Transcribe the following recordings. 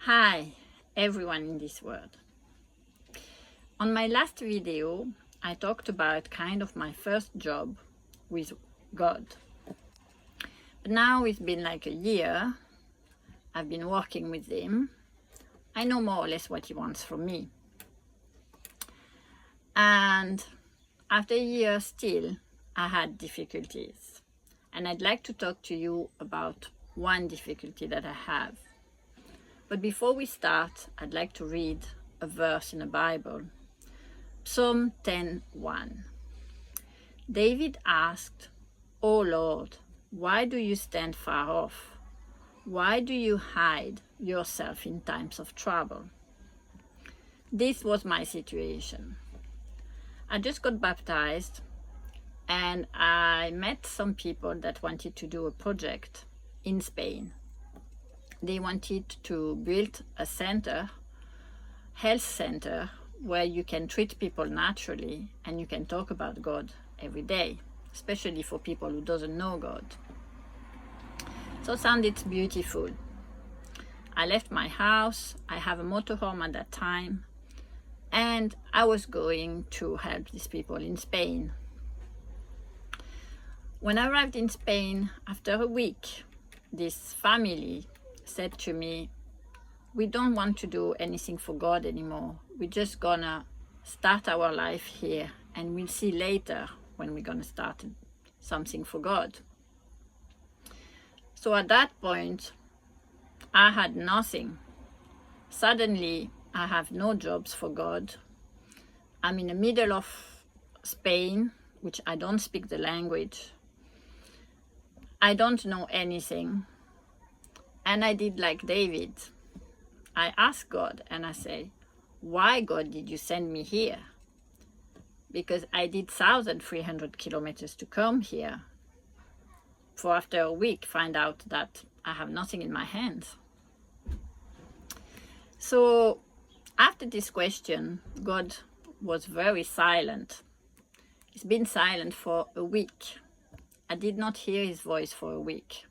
Hi, everyone in this world. On my last video, I talked about kind of my first job with God. But now it's been like a year. I've been working with Him. I know more or less what He wants from me. And after a year still, I had difficulties. And I'd like to talk to you about one difficulty that I have. But before we start, I'd like to read a verse in the Bible. Psalm 10:1. David asked, "O Lord, why do you stand far off? Why do you hide yourself in times of trouble?" This was my situation. I just got baptized and I met some people that wanted to do a project in Spain. They wanted to build a health center, where you can treat people naturally and you can talk about God every day, especially for people who doesn't know God. So it sounded beautiful. I left my house. I have a motorhome at that time, and I was going to help these people in Spain. When I arrived in Spain, after a week, this family said to me, "We don't want to do anything for God anymore. We're just gonna start our life here and we'll see later when we're gonna start something for God." So at that point, I had nothing. Suddenly, I have no jobs for God. I'm in the middle of Spain, which I don't speak the language. I don't know anything. And I did like David. I asked God and I say, "Why, God, did you send me here?" Because I did 1,300 kilometers to come here, for after a week find out that I have nothing in my hands. So after this question, God was very silent. He's been silent for a week. I did not hear His voice for a week.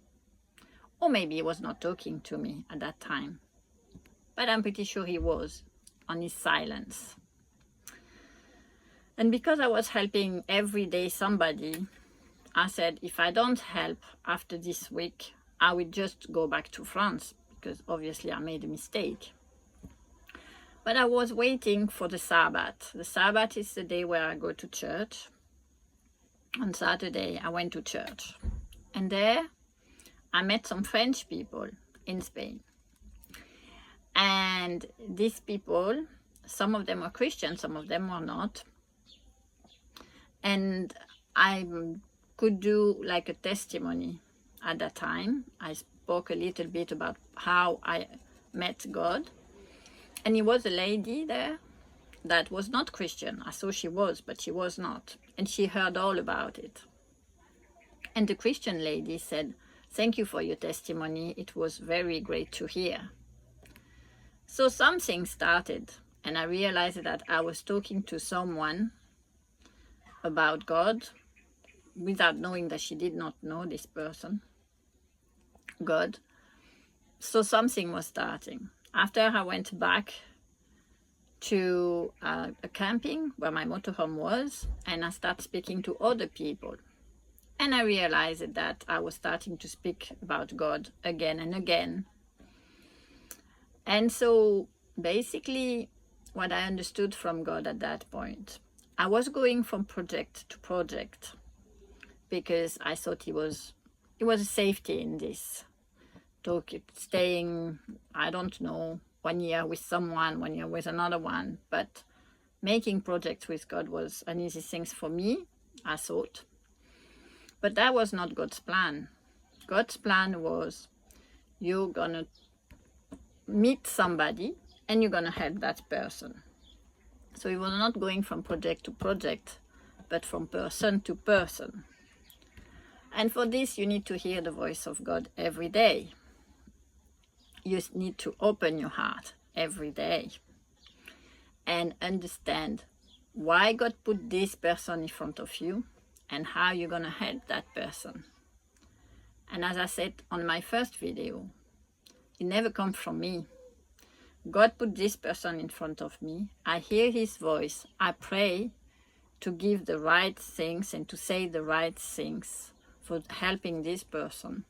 Or maybe He was not talking to me at that time. But I'm pretty sure He was on His silence. And because I was helping every day somebody, I said, if I don't help after this week, I will just go back to France, because obviously I made a mistake. But I was waiting for the Sabbath. The Sabbath is the day where I go to church. On Saturday, I went to church. And there, I met some French people in Spain. And these people, some of them were Christian, some of them were not. And I could do like a testimony at that time. I spoke a little bit about how I met God. And it was a lady there that was not Christian. I thought she was, but she was not. And she heard all about it. And the Christian lady said, "Thank you for your testimony. It was very great to hear." So something started, and I realized that I was talking to someone about God without knowing that she did not know this person, God. So something was starting. After I went back to a camping where my motorhome was, and I started speaking to other people. And I realized that I was starting to speak about God again and again. And so basically what I understood from God at that point, I was going from project to project because I thought it was a safety in this. Staying, I don't know, 1 year with someone, 1 year with another one, but making projects with God was an easy thing for me, I thought. But that was not God's plan. God's plan was, you're gonna meet somebody and you're gonna help that person. So it was not going from project to project, but from person to person. And for this, you need to hear the voice of God every day. You need to open your heart every day and understand why God put this person in front of you and how you're going to help that person. And as I said on my first video, it never comes from me. God put this person in front of me. I hear his voice. I pray to give the right things and to say the right things for helping this person.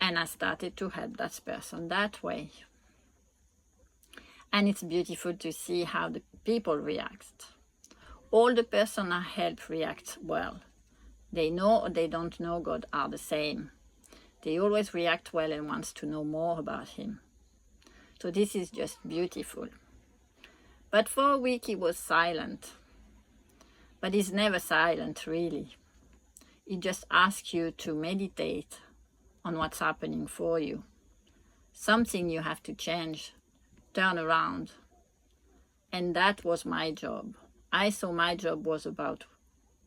And I started to help that person that way. And it's beautiful to see how the people react. All the person I help react well. They know or they don't know God are the same. They always react well and wants to know more about him. So this is just beautiful. But for a week he was silent. But he's never silent, really. He just asks you to meditate on what's happening for you. Something you have to change, turn around. And that was my job. I saw my job was about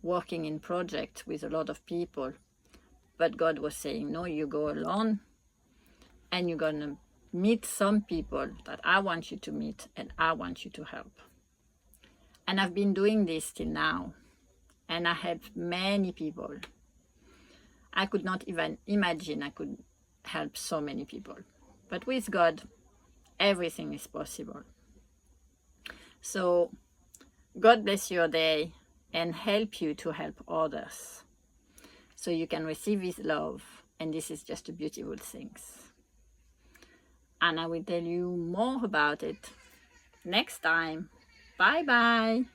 working in projects with a lot of people. But God was saying, no, you go alone and you're going to meet some people that I want you to meet and I want you to help. And I've been doing this till now. And I helped many people. I could not even imagine I could help so many people. But with God, everything is possible. So God bless your day and help you to help others. So you can receive his love. And this is just a beautiful thing. And I will tell you more about it next time. Bye-bye.